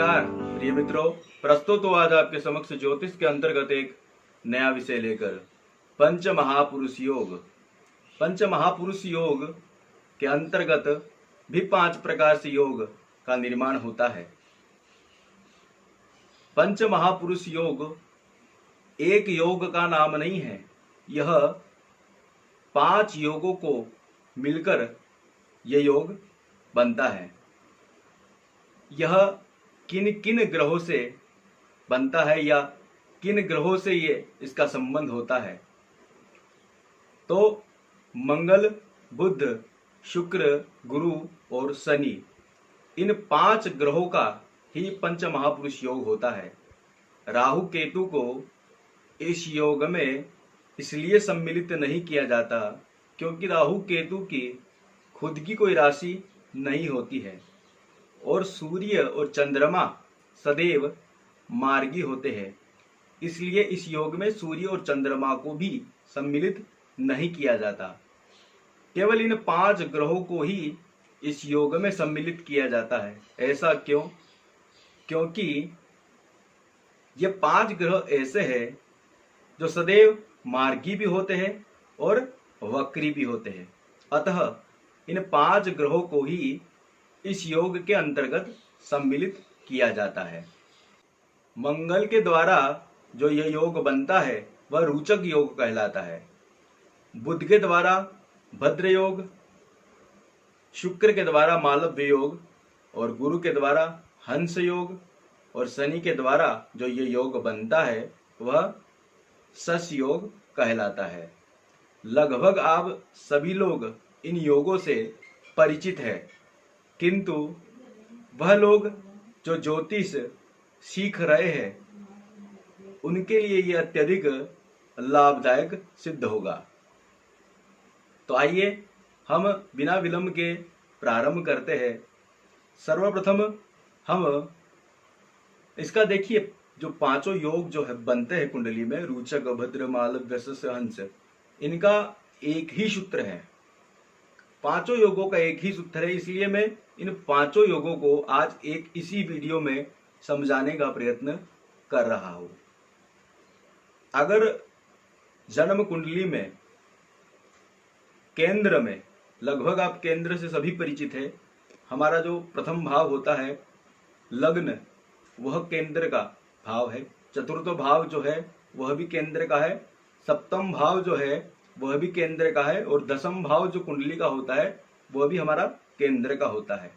नमस्कार प्रिय मित्रों, प्रस्तुत हो आज आपके समक्ष ज्योतिष के अंतर्गत एक नया विषय लेकर पंच महापुरुष योग। पंच महापुरुष योग के अंतर्गत भी 5 प्रकार से योग का निर्माण होता है। पंच महापुरुष योग एक योग का नाम नहीं है, यह 5 योगों को मिलकर यह योग बनता है। यह किन किन ग्रहों से बनता है या किन ग्रहों से ये इसका संबंध होता है, तो मंगल, बुध, शुक्र, गुरु और शनि, इन 5 ग्रहों का ही पंच महापुरुष योग होता है। राहु केतु को इस योग में इसलिए सम्मिलित नहीं किया जाता क्योंकि राहु केतु की खुद की कोई राशि नहीं होती है और सूर्य और चंद्रमा सदैव मार्गी होते हैं, इसलिए इस योग में सूर्य और चंद्रमा को भी सम्मिलित नहीं किया जाता। केवल इन 5 ग्रहों को ही इस योग में सम्मिलित किया जाता है। ऐसा क्यों? क्योंकि ये 5 ग्रह ऐसे हैं जो सदैव मार्गी भी होते हैं और वक्री भी होते हैं। अतः इन 5 ग्रहों को ही इस योग के अंतर्गत सम्मिलित किया जाता है। मंगल के द्वारा जो यह योग बनता है वह रोचक योग कहलाता है। बुध के द्वारा भद्र योग, शुक्र के द्वारा मालव्य योग और गुरु के द्वारा हंस योग और शनि के द्वारा जो यह योग बनता है वह शश योग कहलाता है। लगभग आप सभी लोग इन योगों से परिचित है, किंतु वह लोग जो ज्योतिष सीख रहे हैं उनके लिए यह अत्यधिक लाभदायक सिद्ध होगा। तो आइए हम बिना विलंब के प्रारंभ करते हैं। सर्वप्रथम हम इसका देखिए, जो 5 योग जो है बनते हैं कुंडली में, रोचक, भद्र, मालव्य, शश, हंस, इनका एक ही सूत्र है। 5 योगों का एक ही सूत्र है, इसलिए मैं इन 5 योगों को आज एक इसी वीडियो में समझाने का प्रयत्न कर रहा हूं। अगर जन्म कुंडली में केंद्र में, लगभग आप केंद्र से सभी परिचित है, हमारा जो प्रथम भाव होता है लग्न, वह केंद्र का भाव है। चतुर्थ भाव जो है वह भी केंद्र का है। सप्तम भाव जो है वह भी केंद्र का है और दशम भाव जो कुंडली का होता है वह भी हमारा केंद्र का होता है।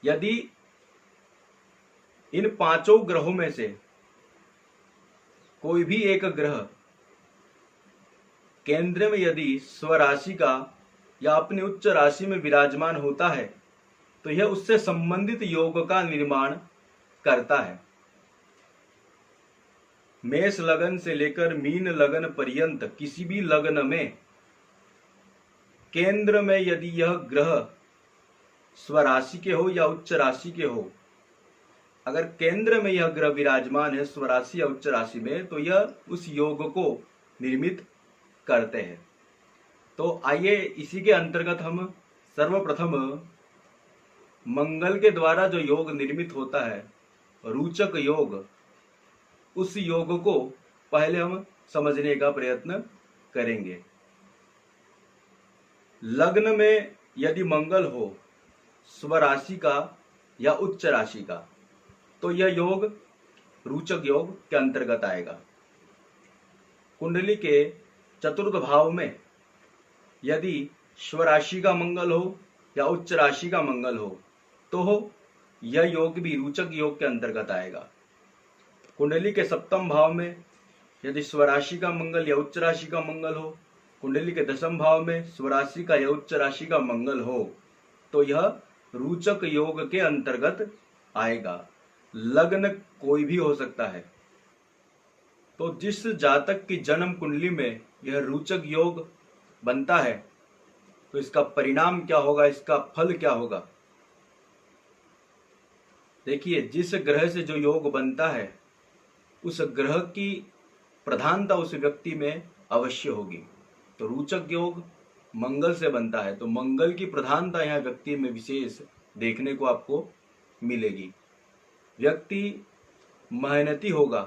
यदि इन 5 ग्रहों में से कोई भी एक ग्रह केंद्र में यदि स्वराशि का या अपनी उच्च राशि में विराजमान होता है तो यह उससे संबंधित योग का निर्माण करता है। मेष लगन से लेकर मीन लगन पर्यंत किसी भी लगन में केंद्र में यदि यह ग्रह स्वराशि के हो या उच्च राशि के हो, अगर केंद्र में यह ग्रह विराजमान है स्वराशि या उच्च राशि में, तो यह उस योग को निर्मित करते हैं। तो आइए इसी के अंतर्गत हम सर्वप्रथम मंगल के द्वारा जो योग निर्मित होता है, रोचक योग, उस योग को पहले हम समझने का प्रयत्न करेंगे। लग्न में यदि मंगल हो स्वराशि का या उच्च राशि का, तो यह योग रोचक योग के अंतर्गत आएगा। कुंडली के चतुर्थ भाव में यदि स्वराशि का मंगल हो या उच्च राशि का मंगल हो तो यह योग भी रोचक योग के अंतर्गत आएगा। कुंडली के सप्तम भाव में यदि स्वराशि का मंगल या उच्च राशि का मंगल हो, कुंडली के दशम भाव में स्वराशि का या उच्च राशि का मंगल हो, तो यह रोचक योग के अंतर्गत आएगा। लग्न कोई भी हो सकता है। तो जिस जातक की जन्म कुंडली में यह रोचक योग बनता है तो इसका परिणाम क्या होगा, इसका फल क्या होगा? देखिए, जिस ग्रह से जो योग बनता है उस ग्रह की प्रधानता उस व्यक्ति में अवश्य होगी। तो रोचक योग मंगल से बनता है तो मंगल की प्रधानता यहाँ व्यक्ति में विशेष देखने को आपको मिलेगी। व्यक्ति मेहनती होगा,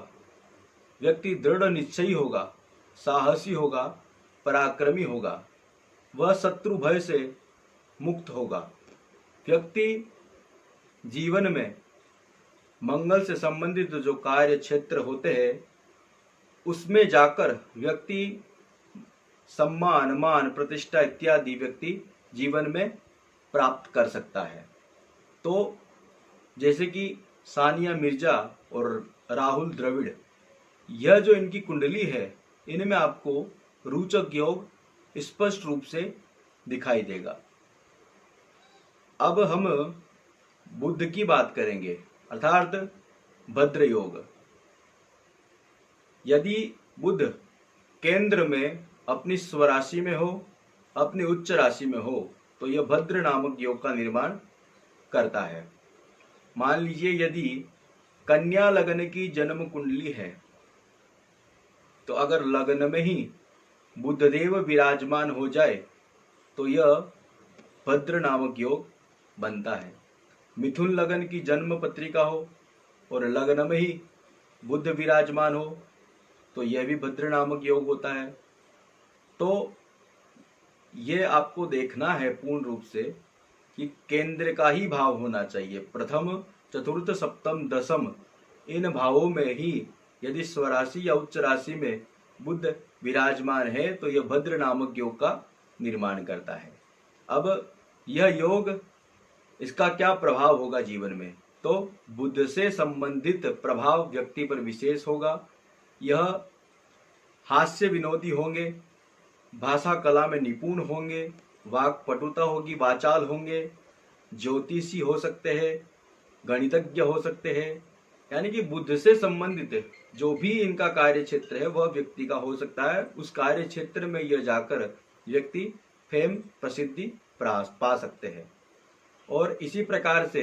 व्यक्ति दृढ़ निश्चयी होगा, साहसी होगा, पराक्रमी होगा, वह शत्रु भय से मुक्त होगा। व्यक्ति जीवन में मंगल से संबंधित जो कार्य क्षेत्र होते हैं उसमें जाकर व्यक्ति सम्मान, मान, प्रतिष्ठा इत्यादि व्यक्ति जीवन में प्राप्त कर सकता है। तो जैसे कि सानिया मिर्जा और राहुल द्रविड़, यह जो इनकी कुंडली है, इनमें आपको रोचक योग स्पष्ट रूप से दिखाई देगा। अब हम बुध की बात करेंगे, अर्थात भद्र योग। यदि बुध केंद्र में अपनी स्वराशि में हो, अपनी उच्च राशि में हो, तो यह भद्र नामक योग का निर्माण करता है। मान लीजिए यदि कन्या लग्न की जन्म कुंडली है, तो अगर लग्न में ही बुधदेव विराजमान हो जाए तो यह भद्र नामक योग बनता है। मिथुन लग्न की जन्म पत्रिका हो और लग्न में ही बुध विराजमान हो तो यह भी भद्र नामक योग होता है। तो ये आपको देखना है पूर्ण रूप से कि केंद्र का ही भाव होना चाहिए। प्रथम, चतुर्थ, सप्तम, दशम इन भावों में ही यदि स्वराशि या उच्च राशि में बुध विराजमान है तो यह भद्र नामक योग का निर्माण करता है। अब यह योग, इसका क्या प्रभाव होगा जीवन में? तो बुध से संबंधित प्रभाव व्यक्ति पर विशेष होगा। यह हास्य विनोदी होंगे, भाषा कला में निपुण होंगे, वाक पटुता होगी, वाचाल होंगे, ज्योतिषी हो सकते हैं, गणितज्ञ हो सकते हैं। यानी कि बुध से संबंधित जो भी इनका कार्य क्षेत्र है वह व्यक्ति का हो सकता है। उस कार्य क्षेत्र में यह जाकर व्यक्ति फेम, प्रसिद्धि पा सकते हैं। और इसी प्रकार से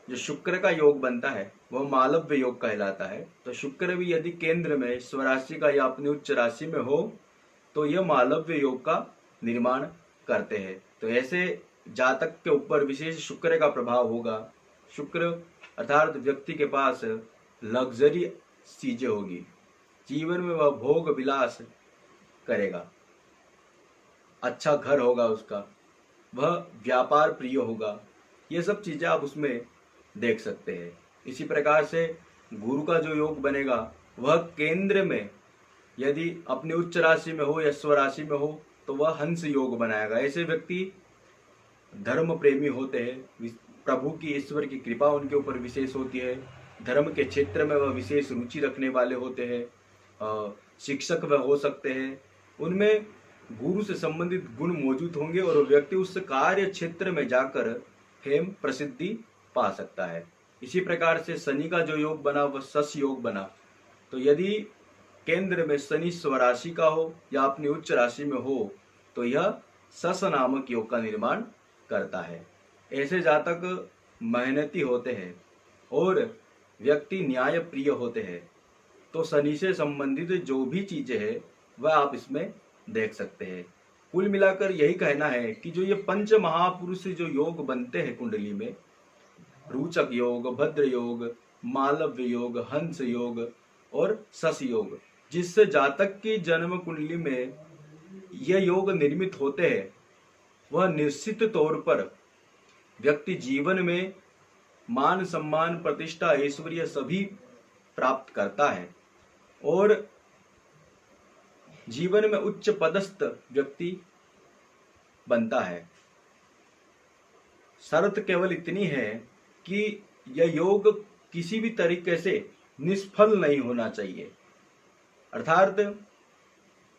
जो शुक्र का योग बनता है वह मालव्य योग कहलाता है। तो शुक्र भी यदि केंद्र में स्वराशि का या अपनी उच्च राशि में हो तो यह मालव्य योग का निर्माण करते हैं। तो ऐसे जातक के ऊपर विशेष शुक्र का प्रभाव होगा। शुक्र अर्थात व्यक्ति के पास लग्जरी चीजें होगी, जीवन में वह भोग विलास करेगा, अच्छा घर होगा उसका, वह व्यापार प्रिय होगा। ये सब चीजें आप उसमें देख सकते हैं। इसी प्रकार से गुरु का जो योग बनेगा वह केंद्र में यदि अपनी उच्च राशि में हो या स्वराशि में हो तो वह हंस योग बनाएगा। ऐसे व्यक्ति धर्म प्रेमी होते हैं, प्रभु की, ईश्वर की कृपा उनके ऊपर विशेष होती है, धर्म के क्षेत्र में वह विशेष रुचि रखने वाले होते हैं, शिक्षक वह हो सकते हैं, उनमें गुरु से संबंधित गुण मौजूद होंगे और व्यक्ति उस कार्य क्षेत्र में जाकर फेम, प्रसिद्धि पा सकता है। इसी प्रकार से शनि का जो योग बना वह शश योग बना। तो यदि केंद्र में शनि स्वराशि का हो या अपनी उच्च राशि में हो तो यह शश नामक योग का निर्माण करता है। ऐसे जातक मेहनती होते हैं और व्यक्ति न्याय प्रिय होते हैं। तो शनि से संबंधित जो भी चीजें हैं वह आप इसमें देख सकते हैं। कुल मिलाकर यही कहना है कि जो ये पंच महापुरुष जो योग बनते हैं कुंडली में, रोचक योग, भद्र योग, मालव्य योग, हंस योग और शश योग, जिससे जातक की जन्म कुंडली में यह योग निर्मित होते हैं, वह निश्चित तौर पर व्यक्ति जीवन में मान, सम्मान, प्रतिष्ठा, ऐश्वर्य सभी प्राप्त करता है और जीवन में उच्च पदस्थ व्यक्ति बनता है। शर्त केवल इतनी है कि यह योग किसी भी तरीके से निष्फल नहीं होना चाहिए। अर्थात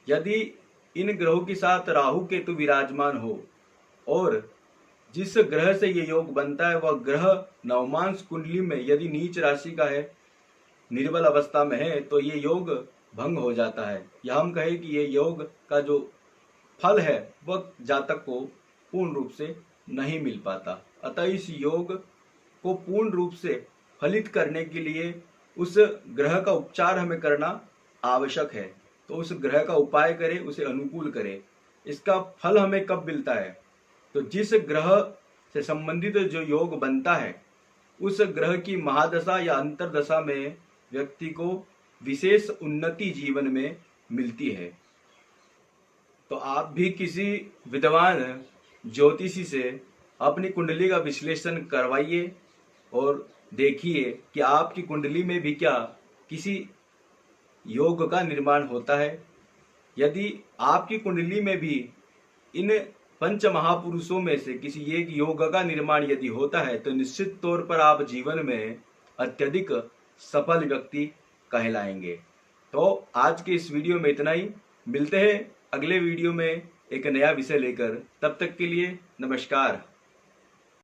यदि इन ग्रहों के साथ राहु केतु विराजमान हो और जिस ग्रह से ये योग बनता है वह ग्रह नवमांश कुंडली में यदि नीच राशि का है, निर्बल अवस्था में है, तो ये योग भंग हो जाता है। या हम कहें कि ये योग का जो फल है वह जातक को पूर्ण रूप से नहीं मिल पाता। अतः इस योग को पूर्ण रूप से फलित करने के लिए उस ग्रह का उपचार हमें करना आवश्यक है। तो उस ग्रह का उपाय करें, उसे अनुकूल करें। इसका फल हमें कब मिलता है? तो जिस ग्रह से संबंधित जो योग बनता है उस ग्रह की महादशा या अंतरदशा में व्यक्ति को विशेष उन्नति जीवन में मिलती है। तो आप भी किसी विद्वान ज्योतिषी से अपनी कुंडली का विश्लेषण करवाइए और देखिए कि आपकी कुंडली में भी क्या किसी योग का निर्माण होता है। यदि आपकी कुंडली में भी इन पंच महापुरुषों में से किसी एक योग का निर्माण यदि होता है तो निश्चित तौर पर आप जीवन में अत्यधिक सफल व्यक्ति कहलाएंगे। तो आज के इस वीडियो में इतना ही। मिलते हैं अगले वीडियो में एक नया विषय लेकर। तब तक के लिए नमस्कार।